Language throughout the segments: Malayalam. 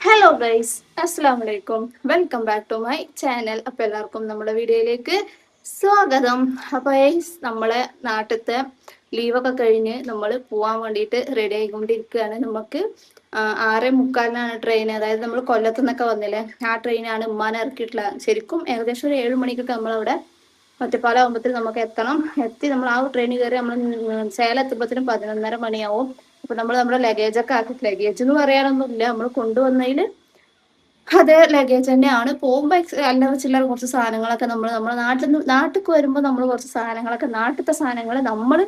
ഹലോ ഗൈസ്, അസ്സാം വലൈക്കും. Welcome back to my channel. അപ്പോൾ എല്ലാവർക്കും നമ്മുടെ വീഡിയോയിലേക്ക് സ്വാഗതം. അപ്പോൾ ഗൈസ്, നമ്മളെ നാട്ടിലത്തെ ലീവൊക്കെ കഴിഞ്ഞ് നമ്മൾ പോകാൻ വേണ്ടിയിട്ട് റെഡി ആയിക്കൊണ്ടിരിക്കുകയാണ്. നമുക്ക് 6:45 ട്രെയിൻ. അതായത് നമ്മൾ കൊല്ലത്തു നിന്നൊക്കെ വന്നില്ലേ, ആ ട്രെയിനാണ് ഉമ്മാനെ ഇറക്കിയിട്ടുള്ളത്. ശരിക്കും ഏകദേശം ഒരു 7 മണിക്കൊക്കെ നമ്മളവിടെ ഒറ്റപ്പാലം നമുക്ക് എത്തണം. നമ്മൾ ആ ട്രെയിൻ കയറി നമ്മൾ സേലം എത്തുമ്പോഴത്തേനും 11:30 മണിയാവും. അപ്പൊ നമ്മുടെ ലഗേജൊക്കെ ആക്കി, ലഗേജ് എന്ന് പറയാനൊന്നുമില്ല, നമ്മൾ കൊണ്ടുവന്നതിൽ അതേ ലഗേജ് തന്നെയാണ്. പോകുമ്പോൾ അല്ലറ ചില്ലറ കുറച്ച് സാധനങ്ങളൊക്കെ നമ്മുടെ നാട്ടിലേക്ക് വരുമ്പോൾ നമ്മൾ കുറച്ച് സാധനങ്ങളൊക്കെ, നാട്ടിലത്തെ സാധനങ്ങൾ നമ്മൾ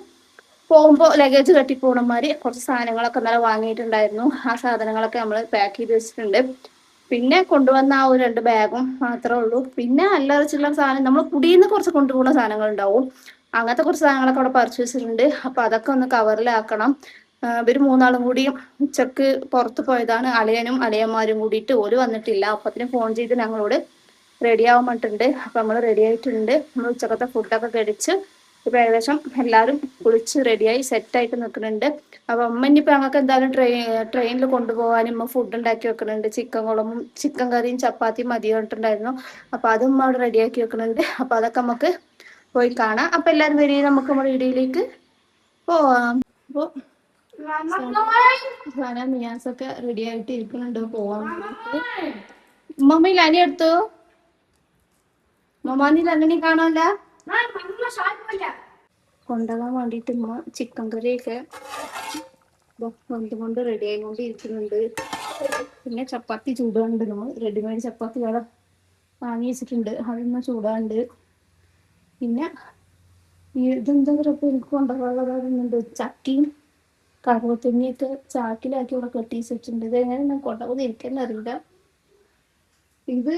പോകുമ്പോൾ ലഗേജ് കെട്ടി പോണമാതിരി കുറച്ച് സാധനങ്ങളൊക്കെ ഇന്നലെ വാങ്ങിയിട്ടുണ്ടായിരുന്നു. ആ സാധനങ്ങളൊക്കെ നമ്മൾ പാക്ക് ചെയ്ത് വെച്ചിട്ടുണ്ട്. പിന്നെ കൊണ്ടുവന്ന ആ ഒരു 2 ബാഗും മാത്രമേ ഉള്ളൂ. പിന്നെ അല്ലറ ചില്ലറ സാധനം നമ്മൾ കുടിയിൽ കുറച്ച് കൊണ്ടുപോകുന്ന സാധനങ്ങൾ ഉണ്ടാവും. അങ്ങനത്തെ കുറച്ച് സാധനങ്ങളൊക്കെ അവിടെ പറിച്ചു. അപ്പൊ അതൊക്കെ ഒന്ന് കവറിലാക്കണം. ഇവര് മൂന്നാളും കൂടി ഉച്ചക്ക് പുറത്ത് പോയതാണ്. അളിയനും അളിയന്മാരും കൂടിയിട്ട് ഓര് വന്നിട്ടില്ല. അപ്പത്തിന് ഫോൺ ചെയ്ത് ഞങ്ങളോട് റെഡി ആവാൻ പറഞ്ഞിട്ടുണ്ട്. അപ്പൊ നമ്മൾ റെഡി ആയിട്ടുണ്ട്. നമ്മൾ ഉച്ചക്കത്തെ ഫുഡൊക്കെ കഴിച്ച് ഇപ്പൊ ഏകദേശം എല്ലാവരും കുളിച്ച് റെഡിയായി സെറ്റായിട്ട് നിൽക്കുന്നുണ്ട്. അപ്പൊ അമ്മ ഇനിയിപ്പോ ഞങ്ങൾക്ക് എന്തായാലും ട്രെയിനിൽ കൊണ്ടുപോകാനും ഉമ്മ ഫുഡ് ഉണ്ടാക്കി വെക്കുന്നുണ്ട്. ചിക്കൻ കറിയും ചപ്പാത്തിയും മതി പറഞ്ഞിട്ടുണ്ടായിരുന്നു. അപ്പൊ അതും ഉമ്മ അവിടെ റെഡിയാക്കി വെക്കുന്നുണ്ട്. അപ്പൊ അതൊക്കെ നമുക്ക് പോയി കാണാം. അപ്പൊ എല്ലാവരും വരികയും നമുക്ക് നമ്മുടെ വീഡിയോയിലേക്ക് പോവാം. അപ്പൊ മിയാസൊക്കെ റെഡി ആയിട്ട് ഇരിക്കുന്നുണ്ട് പോവാൻ വേണ്ടിട്ട്. ഉമ്മ അനി എടുത്തു മമ്മാനിൽ അങ്ങനെ കാണാല്ല കൊണ്ടുപോകാൻ വേണ്ടിട്ട് ഉമ്മ ചിക്കൻ കറിയൊക്കെ കൊണ്ട് റെഡി ആയിക്കൊണ്ട് ഇരിക്കുന്നുണ്ട്. പിന്നെ ചപ്പാത്തി ചൂടുണ്ട്. നമ്മൾ റെഡിമെയ്ഡ് ചപ്പാത്തി അവിടെ വാങ്ങി വെച്ചിട്ടുണ്ട്, അതൊന്ന് ചൂടാണ്ട്. പിന്നെ ഇതെന്താ പറയുക, എനിക്ക് കൊണ്ടുപോകാനുണ്ട്. ചട്ടിയും കറുവത്തിനെയൊക്കെ ചാക്കിലാക്കി ഇവിടെ കെട്ടി വെച്ചിട്ടുണ്ട്. ഇത് എങ്ങനെ ഞാൻ കൊണ്ടുപോകുന്ന എനിക്കെന്നെ അറിയില്ല. ഇത്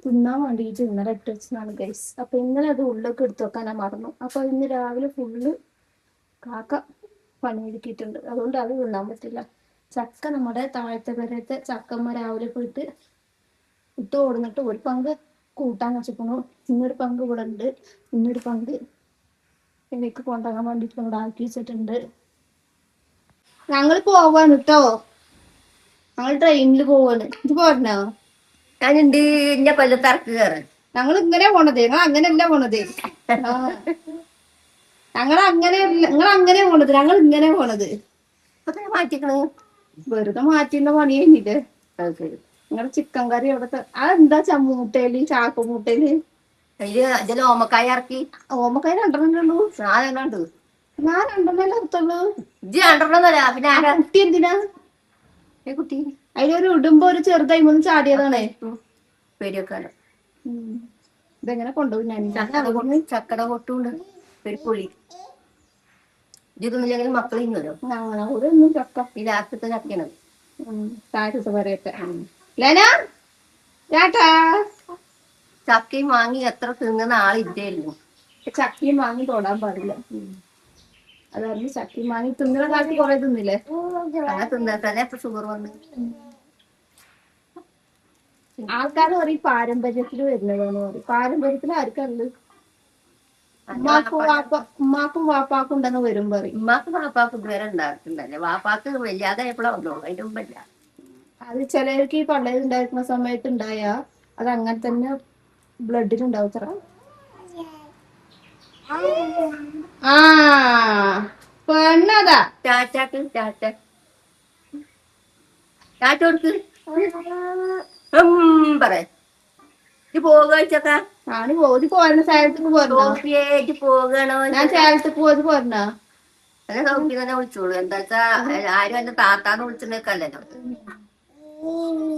തിന്നാൻ വേണ്ടിയിട്ട് ഇന്നലെ ഇട്ട് വെച്ചതാണ് ഗൈസ്. അപ്പൊ ഇന്നലെ അത് ഉള്ളൊക്കെ എടുത്തു വെക്കാനാ മറന്നു. അപ്പൊ ഇന്ന് രാവിലെ ഫുള്ള് കാക്ക പണിയെടുക്കിയിട്ടുണ്ട്, അതുകൊണ്ട് അത് തിന്നാൻ പറ്റില്ല. ചക്ക നമ്മുടെ താഴത്തെ പേരത്തെ ചക്കമ്മ രാവിലെ പോയിട്ട് ഇട്ട് കൊടുന്നിട്ട് ഒരു പങ്ക് കൂട്ടാൻ വെച്ചിരിക്കുന്നു. ഇന്നൊരു പങ്ക് ഇവിടെ ഉണ്ട്, ഇന്നൊരു പങ്ക് എനിക്ക് കൊണ്ടുപോകാൻ വേണ്ടിയിട്ട് ഇവിടെ ആക്കി വെച്ചിട്ടുണ്ട്. ഞങ്ങൾ പോവാണ് കേട്ടോ, ഞങ്ങൾ ട്രെയിനിൽ പോവാണ്. ഇത് പോരണോ? ഞാനുണ്ട് എന്റെ കൊല്ലത്തിറക്ക് കയറാൻ. ഞങ്ങൾ ഇങ്ങനെ പോണത്, ഞങ്ങൾ അങ്ങനെയല്ല പോണത്. നിങ്ങൾ അങ്ങനെ പോണത്, ഞങ്ങൾ ഇങ്ങനെ പോണത്. മാറ്റിക്കണ് വെറുതെ മാറ്റിന്ന പണി കഴിഞ്ഞില്ലേ. നിങ്ങളുടെ ചിക്കൻ കറി എവിടത്തെ അതെന്താ ചമ്മൂട്ടയില് ചാക്കുമൂട്ടയില് അതില് ഇതില് ഓമക്കായ ഇറക്കി. ഓമക്കായ 2 ഉള്ളൂ. സാധനം ഉണ്ട്. ഞാൻ 2 അർത്ഥുള്ളൂ. ഇത് കണ്ടിട്ടൊന്നുമല്ല. പിന്നെ ആരാ കുട്ടി എന്തിനാ കുട്ടി? അതിലൊരു ഇടുമ്പോ ഒരു ചെറുതായി മുന്ന് ചാടിയതാണേ. പെരിയൊക്കെ ഇതെങ്ങനെ കൊണ്ടുപോകും ഞാൻ? ചക്കട കൊട്ടുണ്ട് പെരിപ്പൊളി. ഇതൊന്നുമില്ലെങ്കിൽ മക്കൾ ഇന്നല്ലോ അങ്ങനെ ഒരു ഒന്നും ചക്ക ഈ ലാസ്റ്റത്തെ ചക്കയാണ്. താഴത്തെ പറയട്ടെ ലേന ചേട്ടാ. ചക്കയും വാങ്ങി എത്ര തിന്നുന്ന ആളില്ലായിരുന്നു. ചക്കയും വാങ്ങി തൊടാൻ പാടില്ല. അതറിഞ്ഞ് ചക്കയും വാങ്ങി തിന്നുന്ന കാലത്ത് കുറെ തിന്നില്ലേ. അങ്ങനെ തിന്നാത്തന്നെ ഇപ്പൊ ഷുഗർ വന്ന്. ആൾക്കാർ പറയും പാരമ്പര്യത്തിൽ വരുന്നതെന്ന് പറയും. പാരമ്പര്യത്തിൽ ആർക്കറിയില്ല. ഉമ്മാക്കും വാപ്പാക്കും ഉണ്ടെന്ന് വരും പറയും. ഉമ്മാക്ക് വാപ്പാക്ക് ഇതുവരെ ഉണ്ടായിട്ടുണ്ടല്ലേ. വാപ്പാക്ക് വയ്യാതെ എപ്പോഴാ വന്നോളൂ, അതിന്റെ മുമ്പല്ല. അത് ചിലർക്ക് ഈ പള്ളയിൽ ഉണ്ടായിരിക്കുന്ന സമയത്ത് ഉണ്ടായാ അത് അങ്ങനെ തന്നെ ബ്ലഡിലുണ്ടാവും അത്ര. ആ പെണ്ണതാ. ടാറ്റാക്ക് ടാറ്റ ടാറ്റ കൊടുക്ക് പറ. ഇത് പോകച്ചക്ക ആണ് പോയി പോരണ സേലത്തേക്ക് പോരണോ? പോകണോ? ഞാൻ സേലത്തേക്ക് പോയത് പോരണോ? അല്ല സൗഖ്യം തന്നെ വിളിച്ചോളൂ. എന്താ വെച്ചാ ആരും എന്റെ താത്താന്ന് വിളിച്ചിട്ടേക്കല്ലോ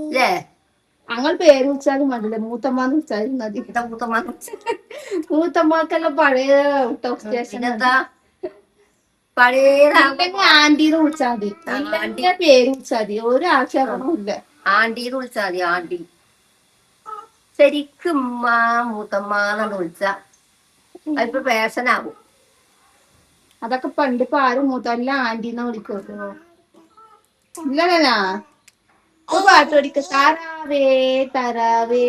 അല്ലേ. ഞങ്ങൾ പേര് വിളിച്ചാലും മതില്ല, മൂത്തമ്മാന്ന് വിളിച്ചാലും മതി. മൂത്തമ്മാക്കെല്ലാം പഴയ ഔട്ട് ഓഫ് സ്റ്റേഷൻ. പഴയ ആന്റീന്ന് വിളിച്ചാൽ മതി, ആന്റിന്റെ പേര് വിളിച്ചാൽ മതി, ഒരു ആക്ഷേപവും ഇല്ല. ആന്റീന്ന് വിളിച്ചാൽ മതി. ആന്റി ശരിക്കും മൂത്തമ്മാന്നു വിളിച്ച അതിപ്പോ ഫാഷനാകും. അതൊക്കെ പണ്ട് ഇപ്പൊ ആരും മൂത്തല്ല ആന്റീന്ന് വിളിക്കുന്നു. ഇല്ലല്ലോ പാട്ട് പഠിക്ക. താരാവേ താരാവേ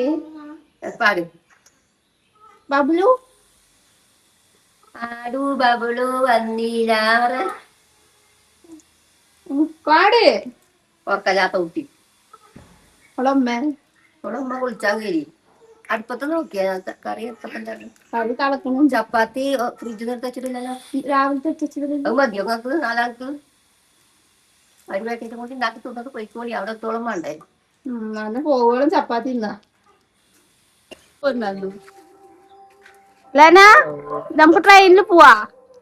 പാടും. ബബ്ലു ആടു ബബിളു വന്നീരാറ് പാട്. ഉറക്കല്ലാത്ത കുട്ടി. അവളമ്മേ ഇവിടെ ഉമ്മ കുളിച്ചാൻ കയറി. അടുപ്പത്ത് നോക്കിയാ കറി എടുത്തിട്ടുണ്ടായിരുന്നു. കറി തിളക്കണം. ചപ്പാത്തി ഫ്രിഡ്ജിൽ നിർത്തി വെച്ചിട്ടില്ലല്ലോ. രാവിലത്തെ വെച്ചിട്ട് അത് മതിയോ നിങ്ങൾക്ക് 4 ആൾക്ക്? ഒരു പാക്കറ്റ് കൂടി ഉണ്ടാക്കി തിന്നിട്ട് പോയിക്കോളി. അവിടെ എത്തോളം വേണ്ടേ. അന്ന് പോകോളും ചപ്പാത്തി തിന്നാ. ലെന നമുക്ക് ട്രെയിനിൽ പോവാ.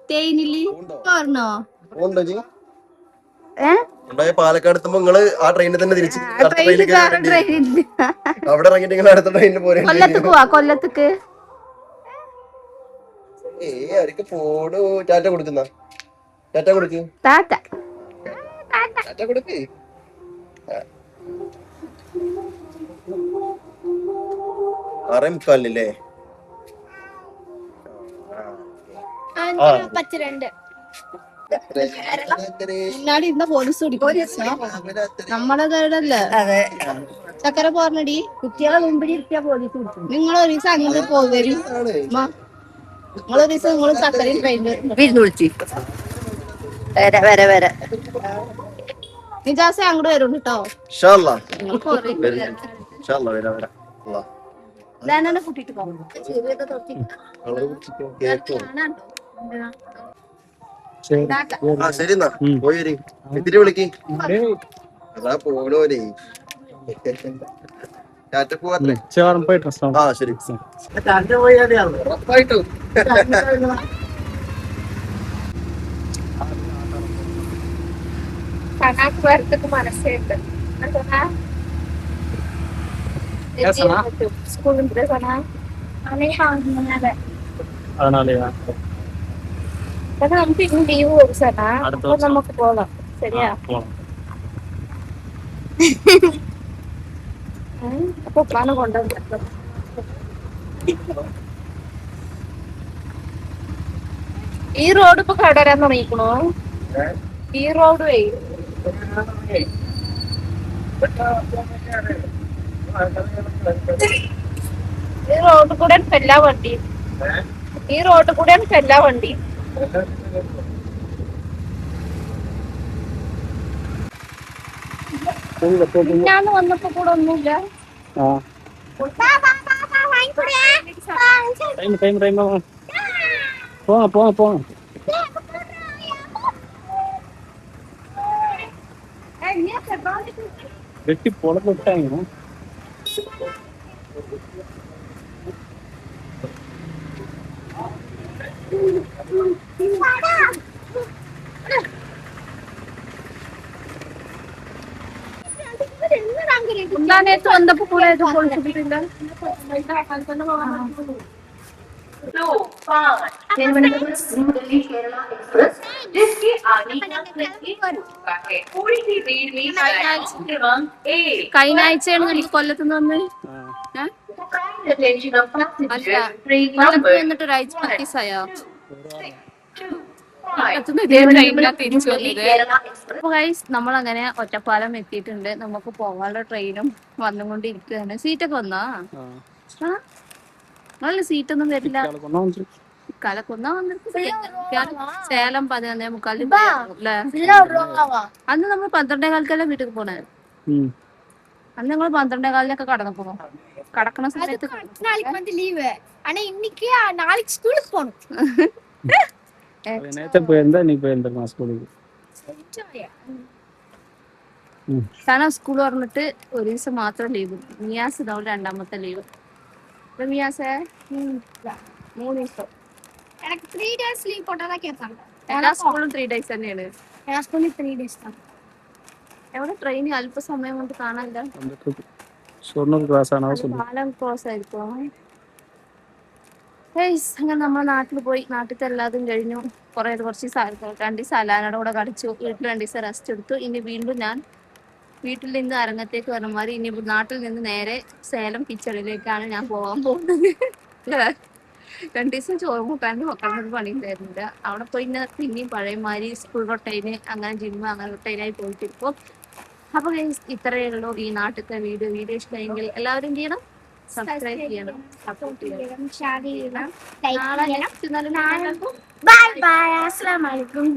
ട്രെയിനില് പറഞ്ഞോ? പാലക്കാട് എത്തുമ്പോ നിങ്ങള് ആ ട്രെയിനിൽ തന്നെ തിരിച്ച് അവിടെ ഇറങ്ങിട്ട് നിങ്ങൾ അടുത്ത ട്രെയിനിൽ പോരെ. കൊല്ലത്ത് പോവാ. കൊല്ലത്തേക്ക് അവർക്ക് ഫോണ് ടാറ്റ കൊടുക്കുന്ന ടാറ്റ കൊടുക്ക്. ടാറ്റ ടാറ്റ കൊടുക്ക്. 6:45 മുന്നാടി ഇരുന്ന പോലീസ് നമ്മളെ കേടല്ലേ ചക്കര പോർണടി. കുട്ടികളെ മുമ്പിൽ ഇരുത്തിയാ പോലീസ് കൊടുക്കും. നിങ്ങളൊരു ദിവസം അങ്ങനെ പോകരും. നിങ്ങളൊരു ദിവസം നിങ്ങള് ചക്കരയിൽ ട്രെയിനിൽ വിരുന്ന് വിളിച്ചു. വരെ നിജാസ അങ്ങോട്ട് വരും കേട്ടോ. കൂട്ടിട്ട് പോകും. ശരി എന്നാ പോയി ഇത്തിരി വിളിക്ക്. അതാ പോണോരേ. ടാറ്റ പോവാത്രേ. ആ ശരി. മനസ്സുണ്ട് സ്കൂളിൽ നമുക്ക് ഇന്ന് ലീവ് കൊടുക്കാനാ. അപ്പൊ നമുക്ക് പോകാം. ശരിയാ? അപ്പൊ ഉപ്പാനെ കൊണ്ടുവന്നു. ഈ റോഡ് ഇപ്പൊ കടരാൻ തുടങ്ങിക്കണോ? ഈ റോഡ് വഴി ഈ റോഡ് കൂടെ എല്ലാ വണ്ടിയും ഈ റോഡ് കൂടെ എല്ലാ വണ്ടിയും ഞാന് വന്നപ്പോ കൂടെ ഒന്നുമില്ല. வெட்டி பொழப்பு விட்டாங்க. നേരത്തെ വന്നപ്പോ കൂടെ പൊളിച്ചിട്ടില്ല. കഴിഞ്ഞ ആഴ്ചയാണ് എനിക്ക് കൊല്ലത്തുനിന്ന് വന്ന് വന്നിട്ട് ഒരാഴ്ച പ്രാക്ടീസായോ? നമ്മളങ്ങനെ ഒറ്റപ്പാലം എത്തിയിട്ടുണ്ട്. നമുക്ക് പോകാനുള്ള ട്രെയിനും വന്നുകൊണ്ടിരിക്കുകയാണ്. സീറ്റൊക്കെ വന്നാ നല്ല സീറ്റൊന്നും വരില്ല. കലക്കൊന്ന വന്നിട്ട് സേലം 11:45 അന്ന് നമ്മൾ 12:15 വീട്ടിൽ പോണേ. അന്ന് ഞങ്ങൾ 12:15 കടന്നു പോകണം. കടക്കണ സമയത്ത് ലീവ് ஆனா இன்னைக்கு நாளைக்கு ஸ்கூலுக்கு போணும். நேத்து போயிருந்தா நீ போயிருந்தா ஸ்கூலுக்கு. കാരണം സ്കൂൾ തുറന്നിട്ട് ഒരു ദിവസം മാത്രം ലീവ്. മിയാസ് ഇതാവും രണ്ടാമത്തെ ലീവ്. മിയാസേ 3 ദിവസം எனக்கு 3 days லீவ் போட்டாதான் கேட்பாங்க. എല്ലാ സ്കൂളും 3 days തന്നെയാണ്. எல்லா ஸ்கூலும் 3 days தான். എവിടെ ട്രെയിൻ അല്പസമയം കൊണ്ട് കാണാനില്ല. പാലം ക്രോസ് ആയിരിക്കും. അങ്ങനെ നമ്മളെ നാട്ടിൽ പോയി. നാട്ടിലത്തെ എല്ലാതും കഴിഞ്ഞു. കുറച്ച് 2 ദിവസം അലാനയുടെ കൂടെ കളിച്ചു. വീട്ടിൽ 2 ദിവസം റെസ്റ്റ് എടുത്തു. ഇനി വീണ്ടും ഞാൻ വീട്ടിൽ നിന്ന് അരങ്ങത്തേക്ക് വരുമാറി. ഇനി നാട്ടിൽ നിന്ന് നേരെ സേലം കിച്ചണിലേക്കാണ് ഞാൻ പോകാൻ പോകുന്നത്. 2 ദിവസം ചോറ് കൂട്ടാണ്ട് മക്കളുടെ പണി ഉണ്ടായിരുന്നില്ല. അവിടെ പോയി പിന്നെയും പഴയമാതിരി സ്കൂൾ റൊട്ടൈന് അങ്ങനെ ജിമ്മ് അങ്ങനെ റൊട്ടൈനായി പോയിട്ടിരിക്കും. അപ്പൊ ഇത്രയേ ഉള്ളൂ ഈ നാട്ടിലത്തെ വീഡിയോ ഇഷ്ടമെങ്കിൽ എല്ലാവരും ചെയ്യണം, സബ്സ്ക്രൈബ് ചെയ്യണം, സപ്പോർട്ട് ചെയ്യണം, ഷെയർ ചെയ്യണം, നാളെ നെക്സ്റ്റ് നല്ല ബൈ ബൈ. അസ്സലാമു അലൈക്കും.